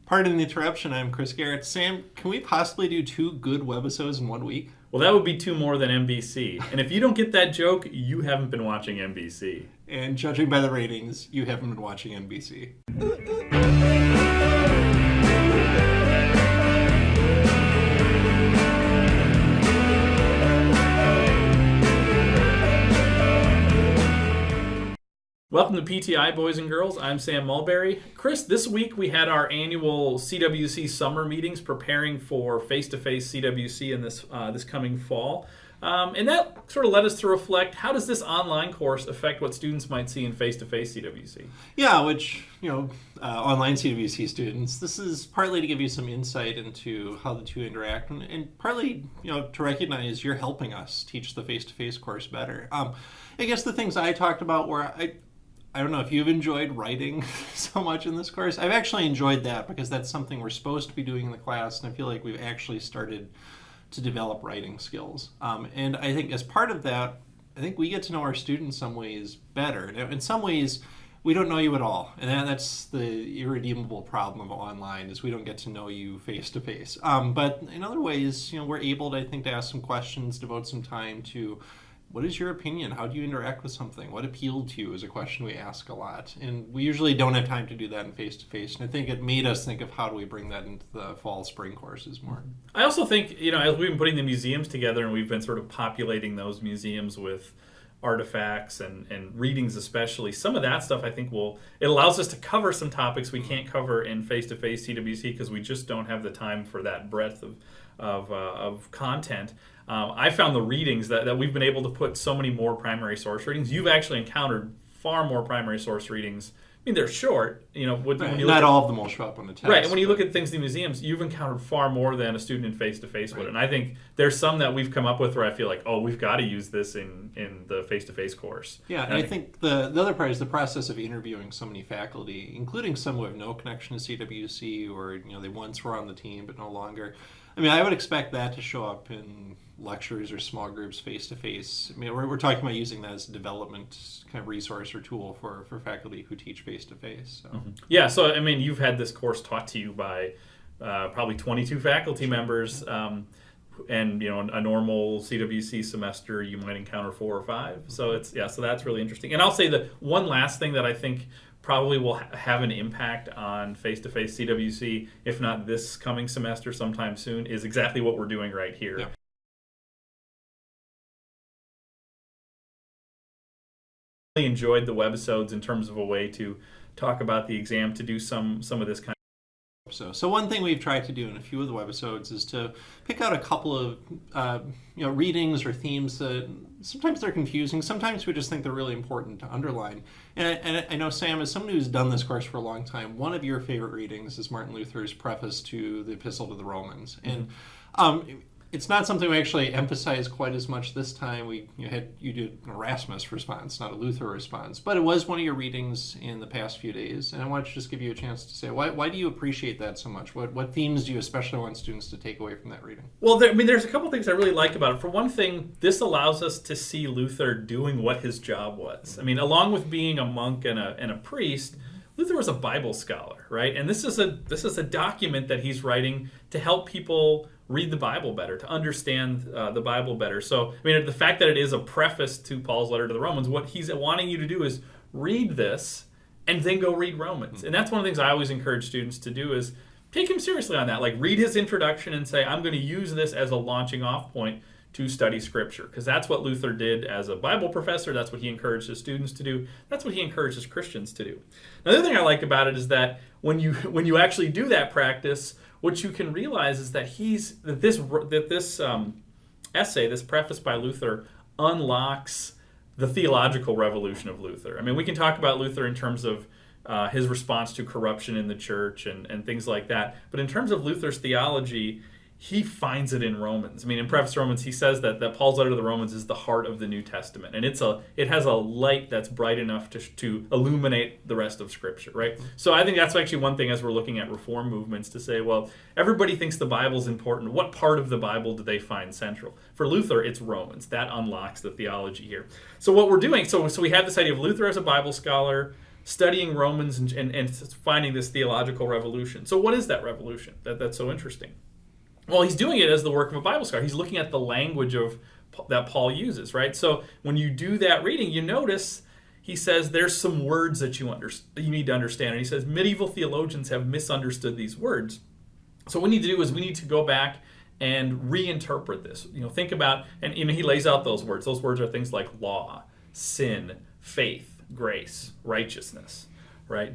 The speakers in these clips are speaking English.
Pardon the interruption, I'm Chris Gehrz. Sam, can we possibly do 2 good webisodes in 1 week? Well, that would be 2 more than NBC. And if you don't get that joke, you haven't been watching NBC. And judging by the ratings, you haven't been watching NBC. Welcome to PTI, boys and girls. I'm Sam Mulberry. Chris, this week we had our annual CWC summer meetings preparing for face-to-face CWC in this coming fall. And that sort of led us to reflect, how does this online course affect what students might see in face-to-face CWC? Yeah, which, online CWC students, this is partly to give you some insight into how the two interact, and partly, to recognize you're helping us teach the face-to-face course better. I guess the things I talked about were, I don't know if you've enjoyed writing so much in this course. I've actually enjoyed that because that's something we're supposed to be doing in the class, and I feel like we've actually started to develop writing skills. And I think as part of that, I think we get to know our students in some ways better. Now, in some ways, we don't know you at all, and that's the irredeemable problem of online, is we don't get to know you face to face. But in other ways, we're able to, I think, to ask some questions, devote some time to, what is your opinion? How do you interact with something? What appealed to you is a question we ask a lot. And we usually don't have time to do that in face-to-face. And I think it made us think of how do we bring that into the fall, spring courses more. I also think, as we've been putting the museums together and we've been sort of populating those museums with artifacts and readings especially, some of that stuff I think it allows us to cover some topics we can't cover in face-to-face CWC because we just don't have the time for that breadth of content. I found the readings that we've been able to put so many more primary source readings. You've actually encountered far more primary source readings. I mean, they're short. When not all of them will show up on the test. Right, and when you look at things in the museums, you've encountered far more than a student in face-to-face would. And I think there's some that we've come up with where I feel like, we've got to use this in the face-to-face course. Yeah, and I think the other part is the process of interviewing so many faculty, including some who have no connection to CWC or they once were on the team but no longer. I mean, I would expect that to show up in lectures or small groups face-to-face. I mean, we're talking about using that as a development kind of resource or tool for faculty who teach face-to-face. So. Mm-hmm. Yeah, so I mean, you've had this course taught to you by probably 22 faculty members, and a normal CWC semester you might encounter 4 or 5. So so that's really interesting. And I'll say that one last thing that I think probably will have an impact on face-to-face CWC, if not this coming semester, sometime soon, is exactly what we're doing right here. Yeah. I really enjoyed the webisodes in terms of a way to talk about the exam, to do some of this kind of. So one thing we've tried to do in a few of the webisodes is to pick out a couple of readings or themes that sometimes they're confusing. Sometimes we just think they're really important to underline. And I know, Sam, as someone who's done this course for a long time, one of your favorite readings is Martin Luther's preface to the Epistle to the Romans. And it's not something we actually emphasize quite as much this time. You did an Erasmus response, not a Luther response, but it was one of your readings in the past few days, and I wanted to just give you a chance to say why do you appreciate that so much? What themes do you especially want students to take away from that reading? Well, there's a couple things I really like about it. For one thing, this allows us to see Luther doing what his job was. I mean, along with being a monk and a priest, Luther was a Bible scholar, right? And this is a document that he's writing to help people read the Bible better, to understand the Bible better. So, I mean, the fact that it is a preface to Paul's letter to the Romans, what he's wanting you to do is read this and then go read Romans. And that's one of the things I always encourage students to do, is take him seriously on that. Like, read his introduction and say, I'm going to use this as a launching off point to study Scripture, because that's what Luther did as a Bible professor. That's what he encouraged his students to do. That's what he encourages Christians to do. Now, the other thing I like about it is that when you actually do that practice, what you can realize is that this essay, this preface by Luther, unlocks the theological revolution of Luther. I mean, we can talk about Luther in terms of his response to corruption in the church and things like that, but in terms of Luther's theology, he finds it in Romans. I mean, in Preface to Romans, he says that Paul's letter to the Romans is the heart of the New Testament, and it has a light that's bright enough to illuminate the rest of Scripture, right? So I think that's actually one thing as we're looking at reform movements, to say, well, everybody thinks the Bible's important. What part of the Bible do they find central? For Luther, it's Romans. That unlocks the theology here. So what we're doing, so we have this idea of Luther as a Bible scholar, studying Romans and finding this theological revolution. So what is that revolution? That's so interesting. Well, he's doing it as the work of a Bible scholar. He's looking at the language that Paul uses, right? So when you do that reading, you notice he says there's some words that you need to understand. And he says medieval theologians have misunderstood these words. So what we need to do is we need to go back and reinterpret this. Think about, and he lays out those words. Those words are things like law, sin, faith, grace, righteousness, right?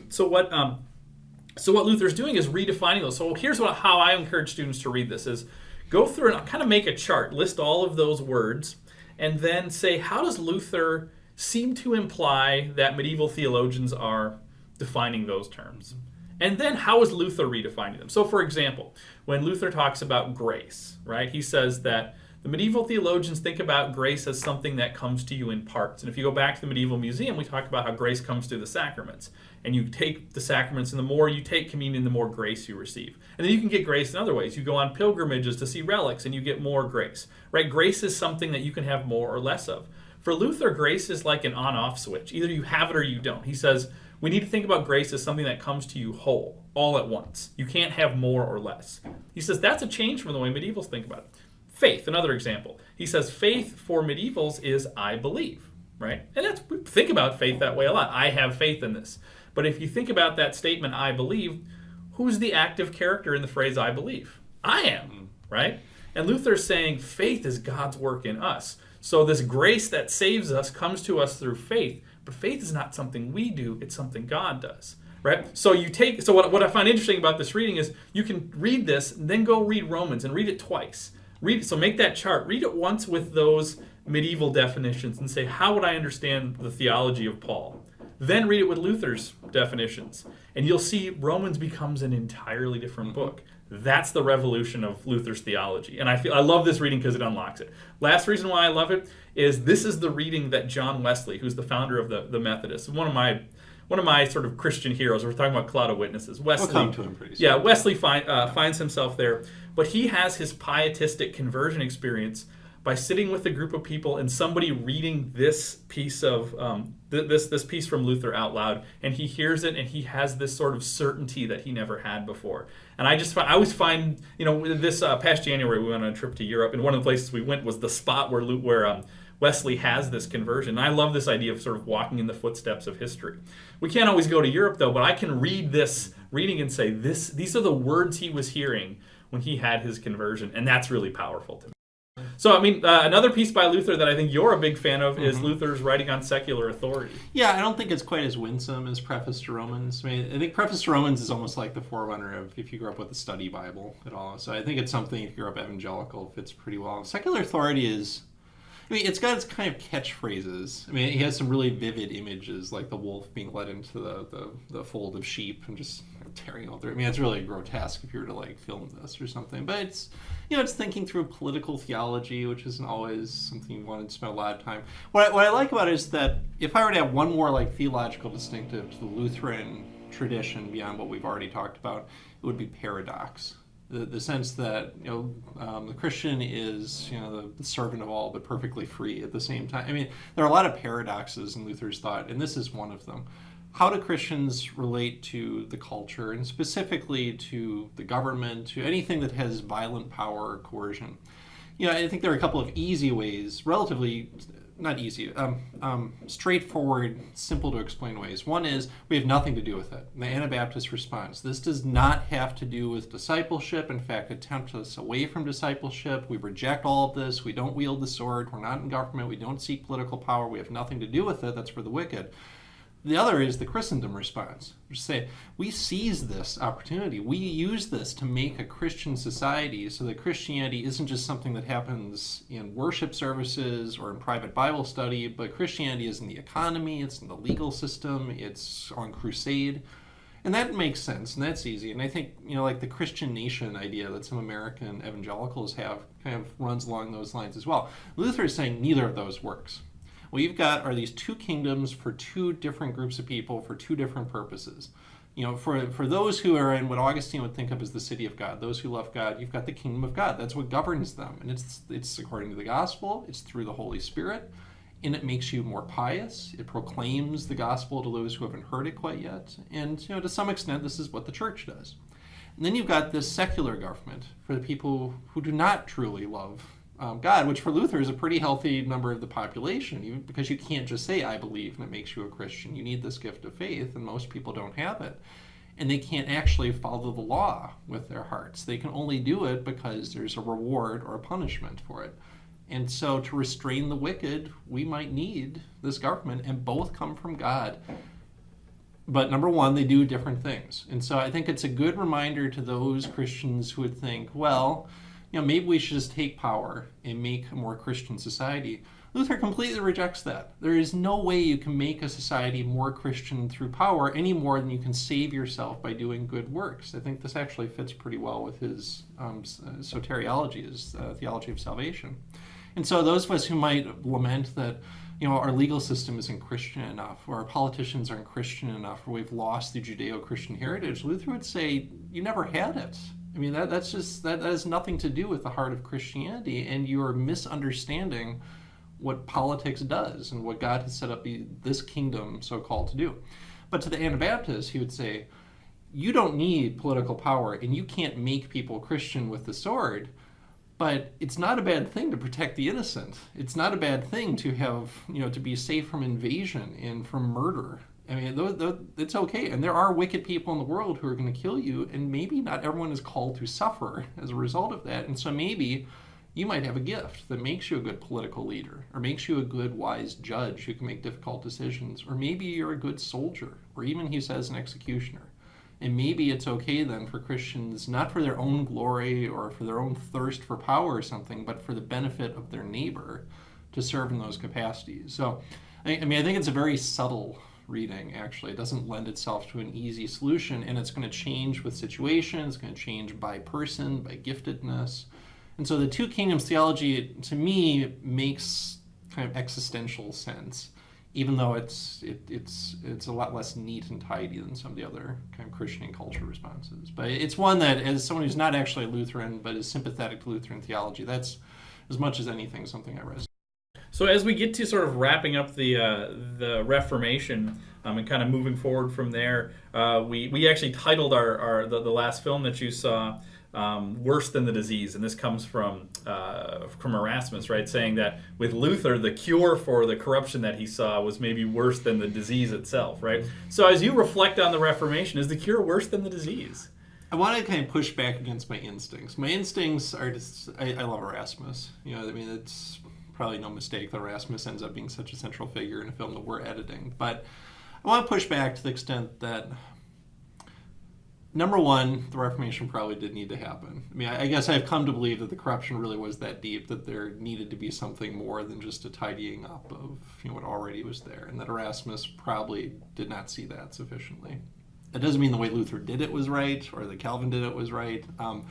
So what Luther's doing is redefining those. So here's how I encourage students to read this: is go through and kind of make a chart, list all of those words, and then say, how does Luther seem to imply that medieval theologians are defining those terms? And then how is Luther redefining them? So for example, when Luther talks about grace, right, he says that the medieval theologians think about grace as something that comes to you in parts. And if you go back to the Medieval Museum, we talk about how grace comes through the sacraments. And you take the sacraments, and the more you take communion, the more grace you receive. And then you can get grace in other ways. You go on pilgrimages to see relics, and you get more grace. Right? Grace is something that you can have more or less of. For Luther, grace is like an on-off switch. Either you have it or you don't. He says, we need to think about grace as something that comes to you whole, all at once. You can't have more or less. He says that's a change from the way medievals think about it. Faith, another example. He says faith for medievals is I believe, right? And we think about faith that way a lot. I have faith in this. But if you think about that statement, I believe, who's the active character in the phrase I believe? I am, right? And Luther's saying faith is God's work in us. So this grace that saves us comes to us through faith. But faith is not something we do, it's something God does. Right? So what I find interesting about this reading is you can read this and then go read Romans and read it twice. So make that chart. Read it once with those medieval definitions and say, how would I understand the theology of Paul? Then read it with Luther's definitions. And you'll see Romans becomes an entirely different book. That's the revolution of Luther's theology. And I love this reading because it unlocks it. Last reason why I love it is this is the reading that John Wesley, who's the founder of the Methodists, one of my sort of Christian heroes. We're talking about Cloud of Witnesses. Wesley, we'll come to him pretty soon. Yeah, Wesley finds himself there. But he has his pietistic conversion experience by sitting with a group of people and somebody reading this piece of this piece from Luther out loud, and he hears it and he has this sort of certainty that he never had before. And I always find, this past January we went on a trip to Europe, and one of the places we went was the spot where Wesley has this conversion. And I love this idea of sort of walking in the footsteps of history. We can't always go to Europe though, but I can read this reading and say these are the words he was hearing when he had his conversion, and that's really powerful to me. So, another piece by Luther that I think you're a big fan of is Luther's writing on secular authority. Yeah, I don't think it's quite as winsome as Preface to Romans. I think Preface to Romans is almost like the forerunner of if you grew up with the study Bible at all. So I think it's something, if you grew up evangelical, fits pretty well. Secular authority is... it's got its kind of catchphrases. He has some really vivid images, like the wolf being led into the fold of sheep and just tearing out there. It's really grotesque if you were to film this or something. But it's thinking through political theology, which isn't always something you want to spend a lot of time. What I like about it is that if I were to have one more theological distinctive to the Lutheran tradition beyond what we've already talked about, it would be paradox. The sense that the Christian is the servant of all but perfectly free at the same time. There are a lot of paradoxes in Luther's thought, and this is one of them. How do Christians relate to the culture, and specifically to the government, to anything that has violent power or coercion? I think there are a couple of easy ways, relatively not easy, straightforward, simple to explain ways. One is we have nothing to do with it. The Anabaptist response. This does not have to do with discipleship. In fact, it tempts us away from discipleship. We reject all of this. We don't wield the sword. We're not in government. We don't seek political power. We have nothing to do with it. That's for the wicked. The other is the Christendom response. Which say, we seize this opportunity. We use this to make a Christian society so that Christianity isn't just something that happens in worship services or in private Bible study, but Christianity is in the economy, it's in the legal system, it's on crusade. And that makes sense, and that's easy. And I think, the Christian nation idea that some American evangelicals have kind of runs along those lines as well. Luther is saying neither of those works. What you've got are these two kingdoms for two different groups of people for two different purposes. For those who are in what Augustine would think of as the city of God, those who love God, you've got the kingdom of God. That's what governs them. And it's according to the gospel, it's through the Holy Spirit, and it makes you more pious. It proclaims the gospel to those who haven't heard it quite yet. And to some extent, this is what the church does. And then you've got this secular government for the people who do not truly love God, which for Luther is a pretty healthy number of the population, even because you can't just say, I believe, and it makes you a Christian. You need this gift of faith, and most people don't have it. And they can't actually follow the law with their hearts. They can only do it because there's a reward or a punishment for it. And so to restrain the wicked, we might need this government, and both come from God. But number one, they do different things. And so I think it's a good reminder to those Christians who would think, well, maybe we should just take power and make a more Christian society. Luther completely rejects that. There is no way you can make a society more Christian through power any more than you can save yourself by doing good works. I think this actually fits pretty well with his soteriology, his theology of salvation. And so those of us who might lament that our legal system isn't Christian enough, or our politicians aren't Christian enough, or we've lost the Judeo-Christian heritage, Luther would say, you never had it. I mean, that has nothing to do with the heart of Christianity, and you're misunderstanding what politics does and what God has set up this kingdom so-called to do. But to the Anabaptists, he would say, you don't need political power, and you can't make people Christian with the sword, but it's not a bad thing to protect the innocent. It's not a bad thing to have, to be safe from invasion and from murder. I mean, it's okay. And there are wicked people in the world who are going to kill you, and maybe not everyone is called to suffer as a result of that. And so maybe you might have a gift that makes you a good political leader, or makes you a good, wise judge who can make difficult decisions, or maybe you're a good soldier, or even, he says, an executioner. And maybe it's okay then for Christians, not for their own glory or for their own thirst for power or something, but for the benefit of their neighbor, to serve in those capacities. So, I think it's a very subtle reading, actually. It doesn't lend itself to an easy solution, and it's going to change with situation, it's going to change by person, by giftedness. And so the two kingdoms theology, to me, makes kind of existential sense, even though it's a lot less neat and tidy than some of the other kind of Christian and culture responses. But it's one that, as someone who's not actually a Lutheran, but is sympathetic to Lutheran theology, that's, as much as anything, something I resonate. So as we get to sort of wrapping up the Reformation and kind of moving forward from there, we actually titled the last film that you saw, Worse Than the Disease, and this comes from Erasmus, right, saying that with Luther, the cure for the corruption that he saw was maybe worse than the disease itself, right? So as you reflect on the Reformation, is the cure worse than the disease? I want to kind of push back against my instincts. My instincts are just, I love Erasmus. It's probably no mistake that Erasmus ends up being such a central figure in a film that we're editing. But I want to push back to the extent that, number one, the Reformation probably did need to happen. I guess I've come to believe that the corruption really was that deep, that there needed to be something more than just a tidying up of what already was there, and that Erasmus probably did not see that sufficiently. That doesn't mean the way Luther did it was right, or that Calvin did it was right, but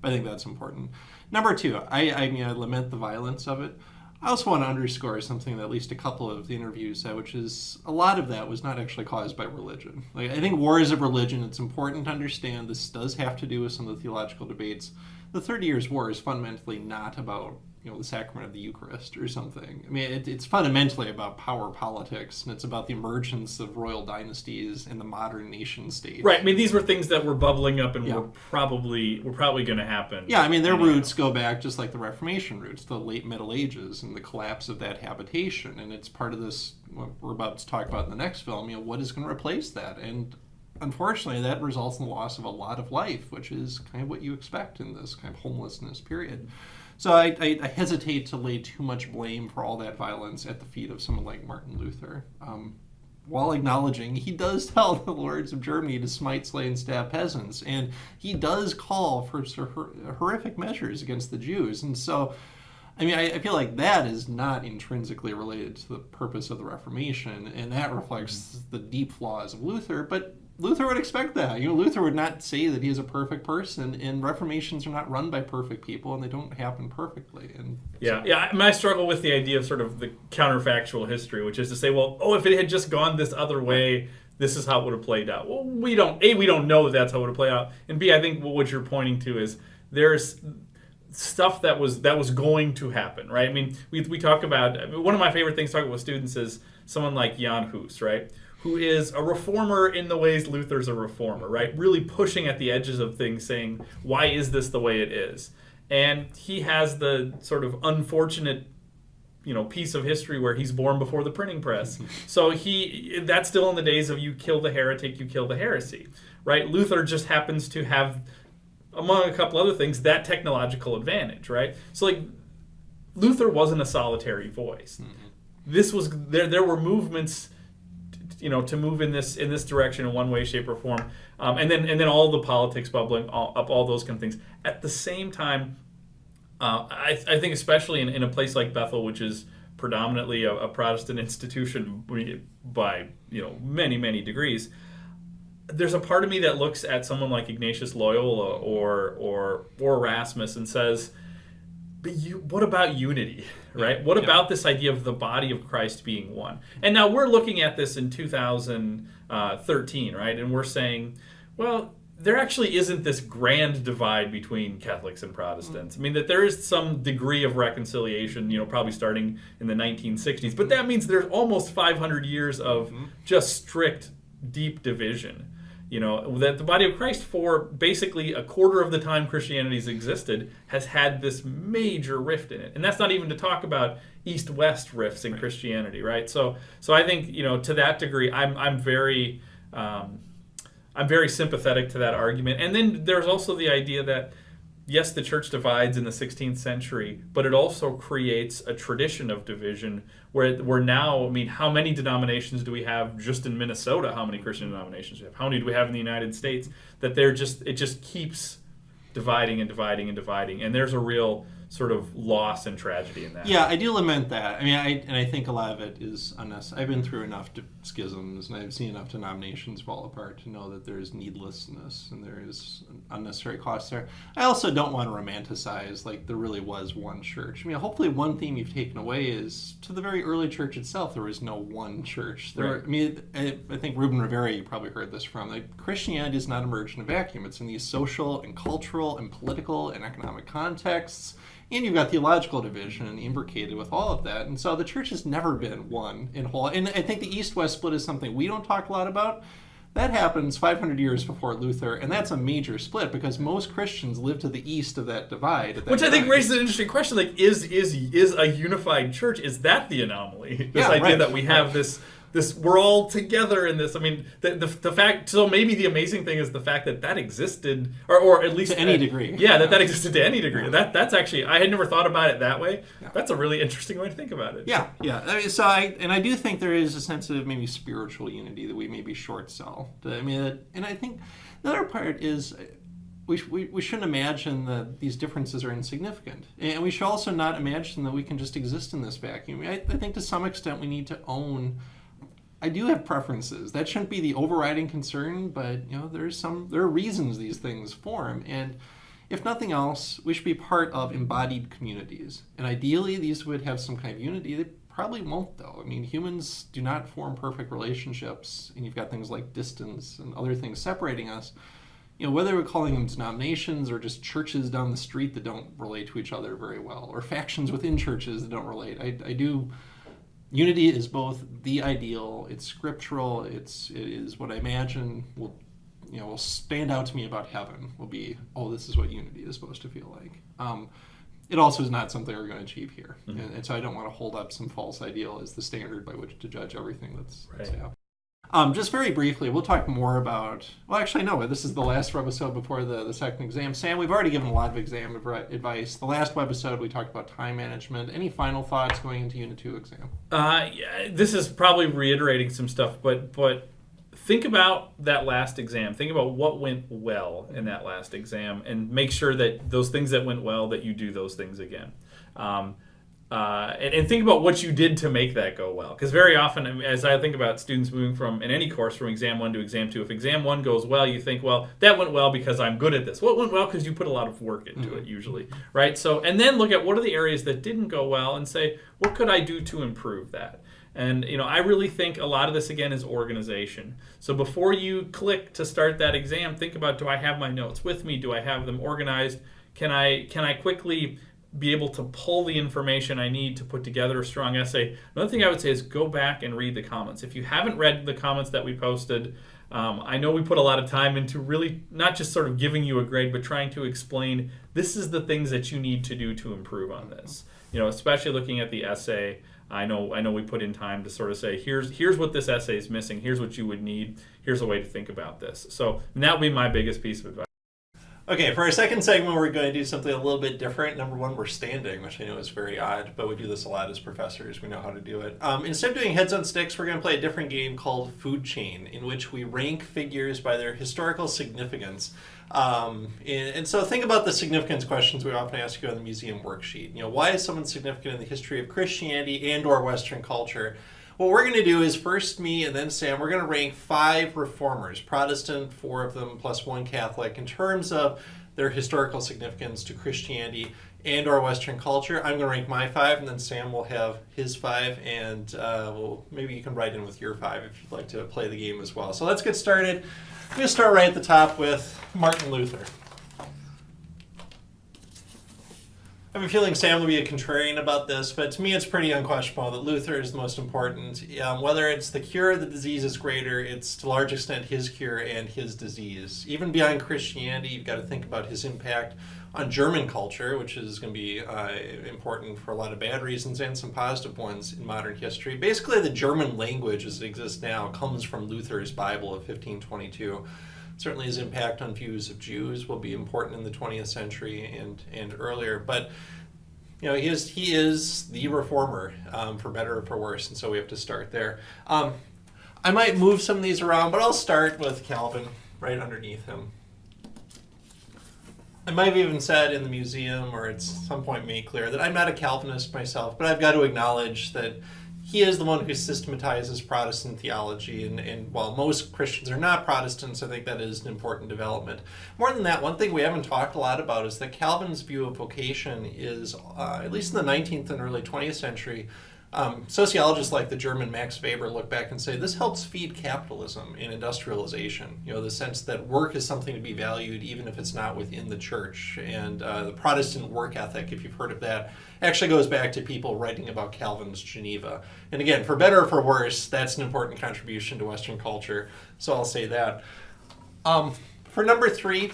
I think that's important. Number two, I lament the violence of it. I also want to underscore something that at least a couple of the interviews said, which is a lot of that was not actually caused by religion. I think wars of religion, it's important to understand this does have to do with some of the theological debates. The 30 Years' War is fundamentally not about the sacrament of the Eucharist or something. It's fundamentally about power politics, and it's about the emergence of royal dynasties in the modern nation state. Right. These were things that were bubbling up and were probably going to happen. Yeah, their roots go back just like the Reformation roots, the late Middle Ages and the collapse of that habitation. And it's part of this, what we're about to talk about in the next film, what is going to replace that? And unfortunately, that results in the loss of a lot of life, which is kind of what you expect in this kind of homelessness period. So I hesitate to lay too much blame for all that violence at the feet of someone like Martin Luther, while acknowledging he does tell the lords of Germany to smite, slay, and stab peasants, and he does call for horrific measures against the Jews. And so, I feel like that is not intrinsically related to the purpose of the Reformation, and that reflects the deep flaws of Luther, but Luther would expect that. Luther would not say that he is a perfect person, and Reformations are not run by perfect people, and they don't happen perfectly. And I struggle with the idea of sort of the counterfactual history, which is to say, well, if it had just gone this other way, this is how it would have played out. Well, we don't know that that's how it would have played out, and B, I think what you're pointing to is there's stuff that was going to happen, right? I mean, we talk about, one of my favorite things to talk about with students is someone like Jan Hus, right? Who is a reformer in the ways Luther's a reformer, right? Really pushing at the edges of things, saying, why is this the way it is? And he has the sort of unfortunate, piece of history where he's born before the printing press. So that's still in the days of you kill the heretic, you kill the heresy, right? Luther just happens to have, among a couple other things, that technological advantage, right? So like Luther wasn't a solitary voice. This was there were movements, to move in this direction in one way, shape, or form, and then all the politics bubbling up, all those kind of things. At the same time, I think especially in a place like Bethel, which is predominantly a Protestant institution by many, many degrees, there's a part of me that looks at someone like Ignatius Loyola or Erasmus and says, but what about unity, right? What about this idea of the body of Christ being one? And now we're looking at this in 2013, right? And we're saying, well, there actually isn't this grand divide between Catholics and Protestants. I mean, that there is some degree of reconciliation, probably starting in the 1960s. But that means there's almost 500 years of just strict, deep division. That the body of Christ, for basically a quarter of the time Christianity's existed, has had this major rift in it. And that's not even to talk about East-West rifts in Christianity, right? So I think, to that degree, I'm very sympathetic to that argument. And then there's also the idea that, yes, the church divides in the 16th century, but it also creates a tradition of division where we're now, how many denominations do we have just in Minnesota? How many Christian denominations do we have? How many do we have in the United States? That it just keeps dividing and dividing and dividing. And there's a real sort of loss and tragedy in that. Yeah, I do lament that. I think a lot of it is unnecessary. I've been through enough schisms and I've seen enough denominations fall apart to know that there's needlessness and there is unnecessary cost there. I also don't want to romanticize like there really was one church. Hopefully one theme you've taken away is to the very early church itself, there was no one church. I think Ruben Rivera, you probably heard this from. Like, Christianity does not emerge in a vacuum. It's in these social and cultural and political and economic contexts. And you've got theological division imbricated with all of that. And so the church has never been one in whole. And I think the East-West split is something we don't talk a lot about. That happens 500 years before Luther, and that's a major split because most Christians live to the east of that divide. Which I think raises an interesting question: like, is a unified church, is that the anomaly? This idea that we have this we're all together in this. The fact. So maybe the amazing thing is the fact that existed, or at least to any degree. Yeah, that existed to any degree. That's actually, I had never thought about it that way. Yeah. That's a really interesting way to think about it. Yeah. I do think there is a sense of maybe spiritual unity that we maybe short sell. And I think the other part is we shouldn't imagine that these differences are insignificant, and we should also not imagine that we can just exist in this vacuum. I think to some extent we need to own. I do have preferences. That shouldn't be the overriding concern, but there are reasons these things form, and if nothing else, we should be part of embodied communities. And ideally, these would have some kind of unity. They probably won't, though. Humans do not form perfect relationships, and you've got things like distance and other things separating us. Whether we're calling them denominations or just churches down the street that don't relate to each other very well, or factions within churches that don't relate. Unity is both the ideal, it's scriptural, it is what I imagine will stand out to me about heaven, will be, this is what unity is supposed to feel like. It also is not something we're going to achieve here. Mm-hmm. And so I don't want to hold up some false ideal as the standard by which to judge everything that's happening. Just very briefly, we'll talk more about... Well, actually, no, this is the last webisode before the second exam. Sam, we've already given a lot of exam advice. The last webisode, we talked about time management. Any final thoughts going into Unit 2 exam? This is probably reiterating some stuff, but think about that last exam. Think about what went well in that last exam, and make sure that those things that went well, that you do those things again. And think about what you did to make that go well. Because very often, as I think about students moving in any course from exam 1 to exam 2, if exam 1 goes well, you think, well, that went well because I'm good at this. Well, it went well because you put a lot of work into it, usually, right? So, and then look at what are the areas that didn't go well and say, what could I do to improve that? And, I really think a lot of this, again, is organization. So before you click to start that exam, think about, do I have my notes with me? Do I have them organized? Can I quickly be able to pull the information I need to put together a strong essay? Another thing I would say is go back and read the comments. If you haven't read the comments that we posted, I know we put a lot of time into really not just sort of giving you a grade, but trying to explain this is the things that you need to do to improve on this. Especially looking at the essay. I know we put in time to sort of say, here's what this essay is missing. Here's what you would need. Here's a way to think about this. So that would be my biggest piece of advice. Okay, for our second segment, we're going to do something a little bit different. Number one, we're standing, which I know is very odd, but we do this a lot as professors. We know how to do it. Instead of doing heads on sticks, we're going to play a different game called Food Chain, in which we rank figures by their historical significance. And so think about the significance questions we often ask you on the museum worksheet. Why is someone significant in the history of Christianity and or Western culture? What we're going to do is first me and then Sam, we're going to rank 5 reformers, Protestant, 4 of them, plus 1 Catholic, in terms of their historical significance to Christianity and or Western culture. I'm going to rank my 5, and then Sam will have his 5, and maybe you can write in with your 5 if you'd like to play the game as well. So let's get started. I'm going to start right at the top with Martin Luther. I have a feeling Sam will be a contrarian about this, but to me it's pretty unquestionable that Luther is the most important. Whether it's the cure of the disease is greater, it's to a large extent his cure and his disease. Even beyond Christianity, you've got to think about his impact on German culture, which is going to be important for a lot of bad reasons and some positive ones in modern history. Basically, the German language as it exists now comes from Luther's Bible of 1522. Certainly his impact on views of Jews will be important in the 20th century and earlier. But he is the reformer, for better or for worse, and so we have to start there. I might move some of these around, but I'll start with Calvin right underneath him. I might have even said in the museum, or at some point made clear, that I'm not a Calvinist myself, but I've got to acknowledge that he is the one who systematizes Protestant theology, and while most Christians are not Protestants, I think that is an important development. More than that, one thing we haven't talked a lot about is that Calvin's view of vocation is, at least in the 19th and early 20th century, sociologists like the German Max Weber look back and say this helps feed capitalism and industrialization. The sense that work is something to be valued even if it's not within the church. And the Protestant work ethic, if you've heard of that, actually goes back to people writing about Calvin's Geneva. And again, for better or for worse, that's an important contribution to Western culture. So I'll say that. For number 3,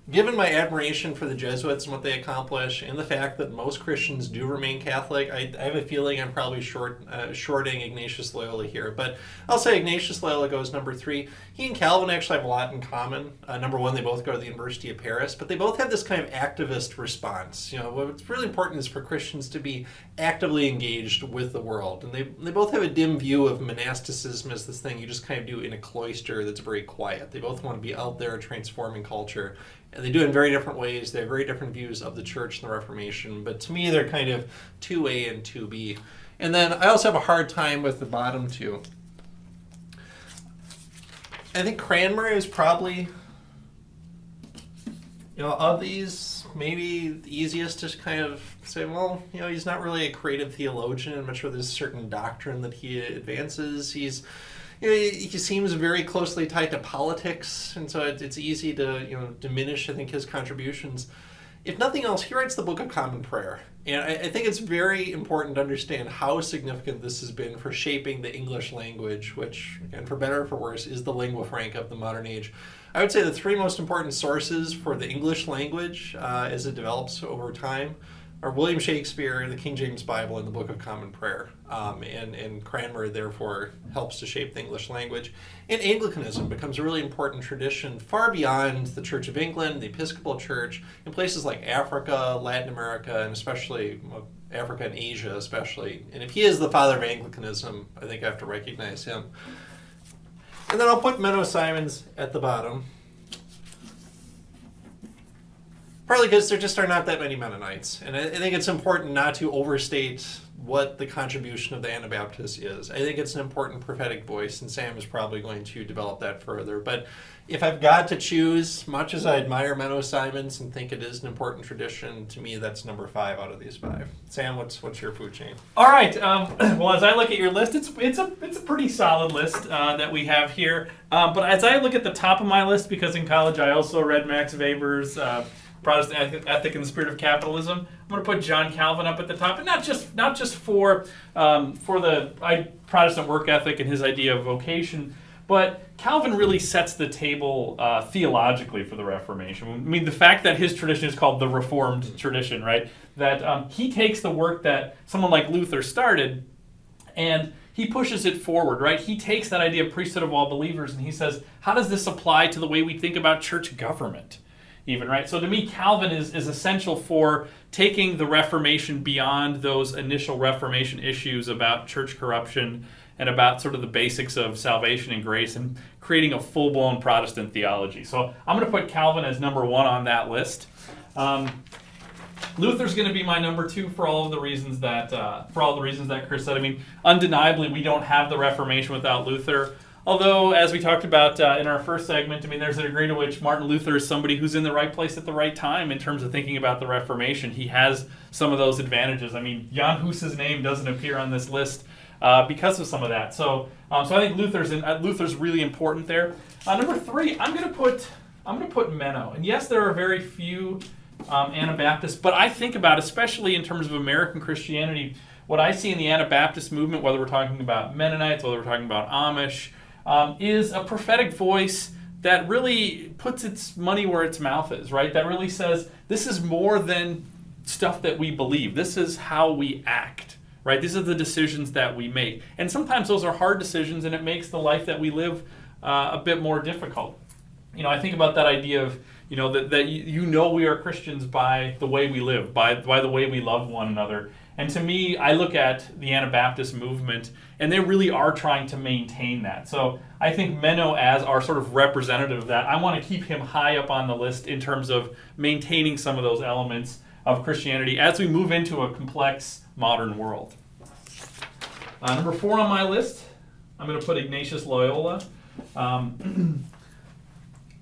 given my admiration for the Jesuits and what they accomplish, and the fact that most Christians do remain Catholic, I have a feeling I'm probably shorting Ignatius Loyola here. But I'll say Ignatius Loyola goes number 3. He and Calvin actually have a lot in common. Number 1, they both go to the University of Paris, but they both have this kind of activist response. What's really important is for Christians to be actively engaged with the world. And they both have a dim view of monasticism as this thing you just kind of do in a cloister that's very quiet. They both want to be out there transforming culture. And they do it in very different ways. They have very different views of the church and the Reformation. But to me, they're kind of 2A and 2B. And then I also have a hard time with the bottom 2. I think Cranmer is probably, of these, maybe the easiest to kind of say, well, he's not really a creative theologian. I'm not sure there's a certain doctrine that he advances. He seems very closely tied to politics, and so it's easy to diminish, I think, his contributions. If nothing else, he writes the Book of Common Prayer. And I think it's very important to understand how significant this has been for shaping the English language, which, again, for better or for worse, is the lingua franca of the modern age. I would say the 3 most important sources for the English language as it develops over time are William Shakespeare, the King James Bible, and the Book of Common Prayer. And Cranmer, therefore, helps to shape the English language. And Anglicanism becomes a really important tradition far beyond the Church of England, the Episcopal Church, in places like Africa, Latin America, and especially Africa and Asia especially. And if he is the father of Anglicanism, I think I have to recognize him. And then I'll put Menno Simons at the bottom. Partly because there just are not that many Mennonites. And I think it's important not to overstate what the contribution of the Anabaptist is. I think it's an important prophetic voice, and Sam is probably going to develop that further. But if I've got to choose, much as I admire Menno Simons and think it is an important tradition, to me that's number 5 out of these 5. Sam, what's your food chain? All right. Well, as I look at your list, it's a pretty solid list that we have here. But as I look at the top of my list, because in college I also read Max Weber's Protestant Ethic in the Spirit of Capitalism, I'm going to put John Calvin up at the top, and not just for the Protestant work ethic and his idea of vocation, but Calvin really sets the table theologically for the Reformation. I mean, the fact that his tradition is called the Reformed tradition, right? That he takes the work that someone like Luther started, and he pushes it forward, right? He takes that idea of priesthood of all believers, and he says, how does this apply to the way we think about church government? Even, right? So to me, Calvin is essential for taking the Reformation beyond those initial Reformation issues about church corruption and about sort of the basics of salvation and grace and creating a full-blown Protestant theology. So I'm going to put Calvin as number 1 on that list. Luther's going to be my number 2 for all the reasons that Chris said. I mean, undeniably, we don't have the Reformation without Luther. Although, as we talked about in our first segment, I mean, there's a degree to which Martin Luther is somebody who's in the right place at the right time in terms of thinking about the Reformation. He has some of those advantages. I mean, Jan Hus's name doesn't appear on this list because of some of that. So I think Luther's really important there. Number 3, I'm going to put Menno. And yes, there are very few Anabaptists, but I think about, especially in terms of American Christianity, what I see in the Anabaptist movement, whether we're talking about Mennonites, whether we're talking about Amish, is a prophetic voice that really puts its money where its mouth is, right? That really says, this is more than stuff that we believe. This is how we act, right? These are the decisions that we make. And sometimes those are hard decisions, and it makes the life that we live a bit more difficult. You know, I think about that idea of, you know, that we are Christians by the way we live, by the way we love one another. And to me, I look at the Anabaptist movement, and they really are trying to maintain that. So I think Menno, as our sort of representative of that, I want to keep him high up on the list in terms of maintaining some of those elements of Christianity as we move into a complex modern world. Number 4 on my list, I'm going to put Ignatius Loyola.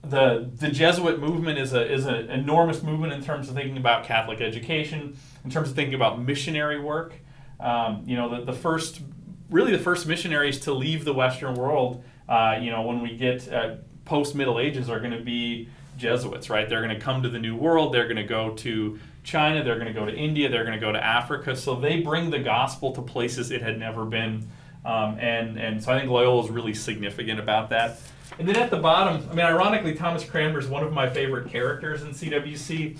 The Jesuit movement is an enormous movement in terms of thinking about Catholic education, in terms of thinking about missionary work. The first missionaries to leave the Western world, when we get post-Middle Ages, are going to be Jesuits, right? They're going to come to the New World. They're going to go to China. They're going to go to India. They're going to go to Africa. So they bring the gospel to places it had never been. And so I think Loyola is really significant about that. And then at the bottom, I mean, ironically, Thomas Cranmer is one of my favorite characters in CWC.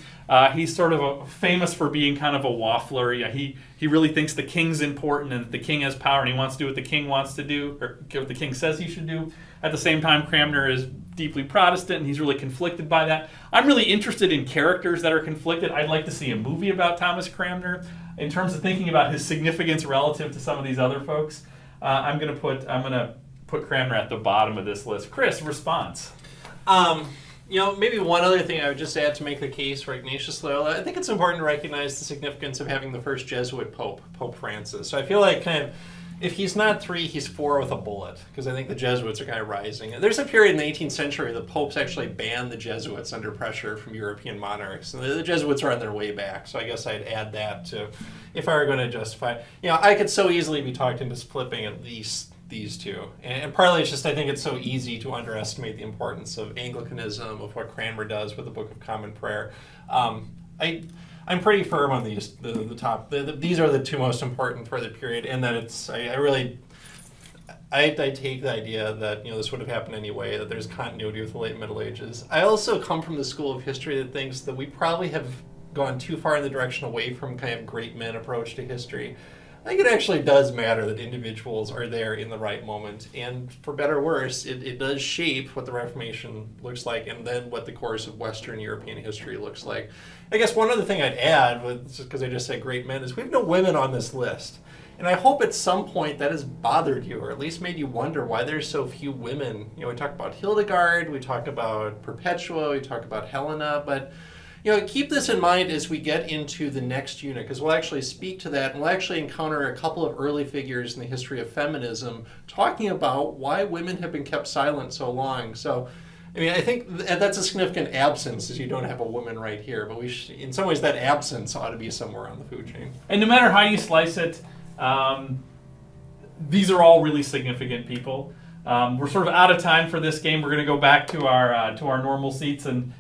He's sort of famous for being kind of a waffler. Yeah, he really thinks the king's important and that the king has power and he wants to do what the king wants to do, or what the king says he should do. At the same time, Cranmer is deeply Protestant and he's really conflicted by that. I'm really interested in characters that are conflicted. I'd like to see a movie about Thomas Cranmer in terms of thinking about his significance relative to some of these other folks. I'm going to put Cranmer at the bottom of this list. Chris, response? Maybe one other thing I would just add to make the case for Ignatius Loyola. I think it's important to recognize the significance of having the first Jesuit Pope, Pope Francis. So I feel like kind of, if he's not 3, he's 4 with a bullet, because I think the Jesuits are kind of rising. There's a period in the 18th century the popes actually banned the Jesuits under pressure from European monarchs. And the Jesuits are on their way back, so I guess I'd add that to, if I were going to justify. I could so easily be talked into flipping at least these two. And partly it's just I think it's so easy to underestimate the importance of Anglicanism, of what Cranmer does with the Book of Common Prayer. I'm pretty firm on these, the top. These are the 2 most important for the period, and that it's, I take the idea that this would have happened anyway, that there's continuity with the late Middle Ages. I also come from the school of history that thinks that we probably have gone too far in the direction away from kind of great men approach to history. I think it actually does matter that individuals are there in the right moment, and for better or worse, it does shape what the Reformation looks like, and then what the course of Western European history looks like. I guess one other thing I'd add, because I just said great men, is we have no women on this list. And I hope at some point that has bothered you, or at least made you wonder why there's so few women. We talk about Hildegard, we talk about Perpetua, we talk about Helena, but keep this in mind as we get into the next unit, because we'll actually speak to that, and we'll actually encounter a couple of early figures in the history of feminism talking about why women have been kept silent so long. So, I think that's a significant absence, is you don't have a woman right here. But in some ways, that absence ought to be somewhere on the food chain. And no matter how you slice it, these are all really significant people. We're sort of out of time for this game. We're going to go back to our normal seats and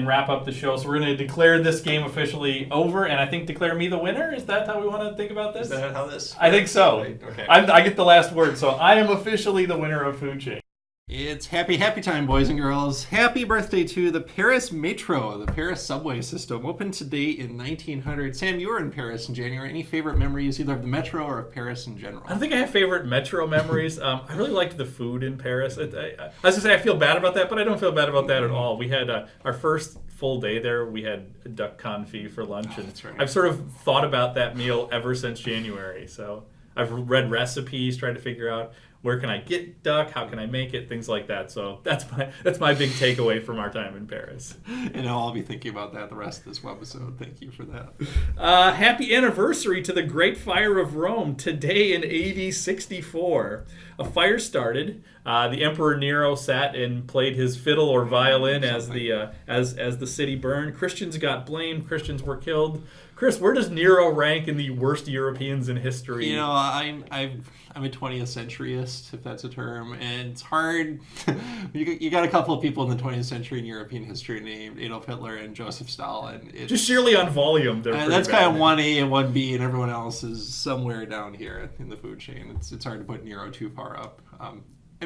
wrap up the show. So we're going to declare this game officially over, and I think declare me the winner. Is that how we want to think about this? Is that how this? I think so. Okay. I get the last word, so I am officially the winner of Food Chain. It's happy time, boys and girls. Happy birthday to the Paris Metro, the Paris subway system, opened today in 1900. Sam, you were in Paris in January. Any favorite memories either of the Metro or of Paris in general? I don't think I have favorite Metro memories. I really liked the food in Paris. I was going to say I feel bad about that, but I don't feel bad about that at all. We had our first full day there. We had duck confit for lunch, and that's right. I've sort of thought about that meal ever since January. So I've read recipes, tried to figure out where can I get duck, how can I make it, things like that. So that's my big takeaway from our time in Paris. And I'll be thinking about that the rest of this webisode. Thank you for that. Happy anniversary to the Great Fire of Rome today in AD 64. A fire started. The Emperor Nero sat and played his fiddle or violin as the city burned. Christians got blamed. Christians were killed. Chris, where does Nero rank in the worst Europeans in history? I'm a 20th centuryist, if that's a term, and it's hard. You got a couple of people in the 20th century in European history named Adolf Hitler and Joseph Stalin. Just sheerly on volume, they're pretty that's bad. kind of 1A and 1B, and everyone else is somewhere down here in the food chain. It's hard to put Nero too far up.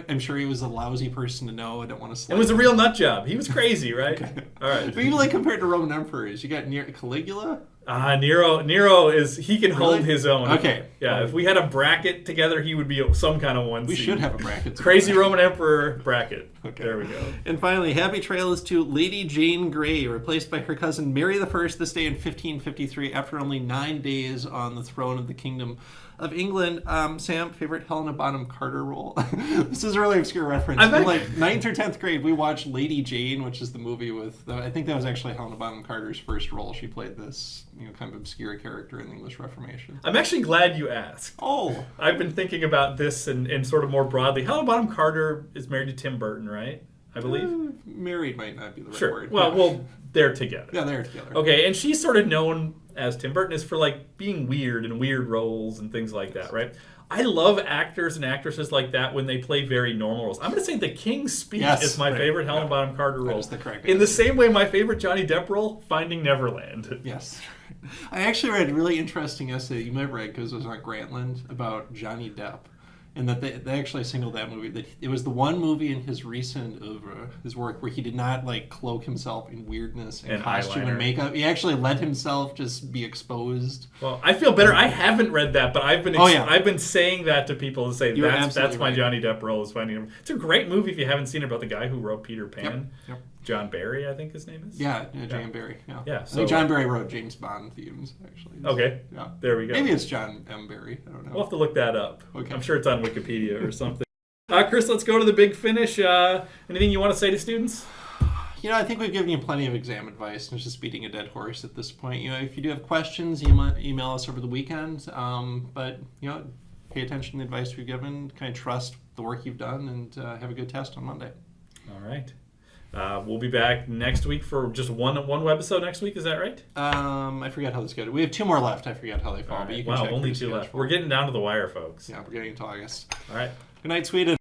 I'm sure he was a lousy person to know. I don't want to slide. It was a real nut job. He was crazy, right? Okay. All right. But even compared to Roman emperors, you got Caligula. Nero he can hold his own. Okay. Yeah, if we had a bracket together, he would be some kind of one. We should have a bracket. Crazy Roman Emperor bracket. Okay. There we go. And finally, happy trail is to Lady Jane Grey, replaced by her cousin Mary I this day in 1553 after only 9 days on the throne of the Kingdom of England. Sam, favorite Helena Bonham Carter role? This is a really obscure reference. In like 9th or 10th grade, we watched Lady Jane, which is the movie with, I think that was actually Helena Bonham Carter's first role. She played this kind of obscure character in the English Reformation. I'm actually glad you asked. Oh. I've been thinking about this and sort of more broadly. Helena Bonham Carter is married to Tim Burton, right? I believe. Married might not be the right sure. word. Well, they're together. Yeah, they're together. Okay, and she's sort of known as Tim Burton is for like being weird and weird roles and things like that, right? I love actors and actresses like that when they play very normal roles. I'm going to say The King's Speech is my favorite Helena Bonham Carter role. That is the correct answer. In the same way, my favorite Johnny Depp role, Finding Neverland. Yes. I actually read a really interesting essay you might have read because it was on Grantland about Johnny Depp. And that they actually singled that movie. That it was the one movie in his recent his work where he did not cloak himself in weirdness and costume eyeliner. And makeup. He actually let himself just be exposed. Well, I feel better. I haven't read that, but I've been saying that to people to say that's my Johnny Depp role is Finding Neverland. It's a great movie if you haven't seen it, about the guy who wrote Peter Pan. Yep. John Barry, I think his name is. Yeah, John Barry. Yeah. I think John Barry wrote James Bond themes, actually. Okay. Yeah. There we go. Maybe it's John M. Barry. I don't know. We'll have to look that up. Okay. I'm sure it's on Wikipedia or something. Chris, let's go to the big finish. Anything you want to say to students? I think we've given you plenty of exam advice, and it's just beating a dead horse at this point. If you do have questions, email us over the weekend. But pay attention to the advice we've given. Kind of trust the work you've done, and have a good test on Monday. All right. We'll be back next week for just one webisode next week. Is that right? I forget how this goes. We have 2 more left. I forget how they fall. Right. But you can check only your 2 left. schedule. We're getting down to the wire, folks. Yeah, we're getting into August. All right. Good night, Sweden.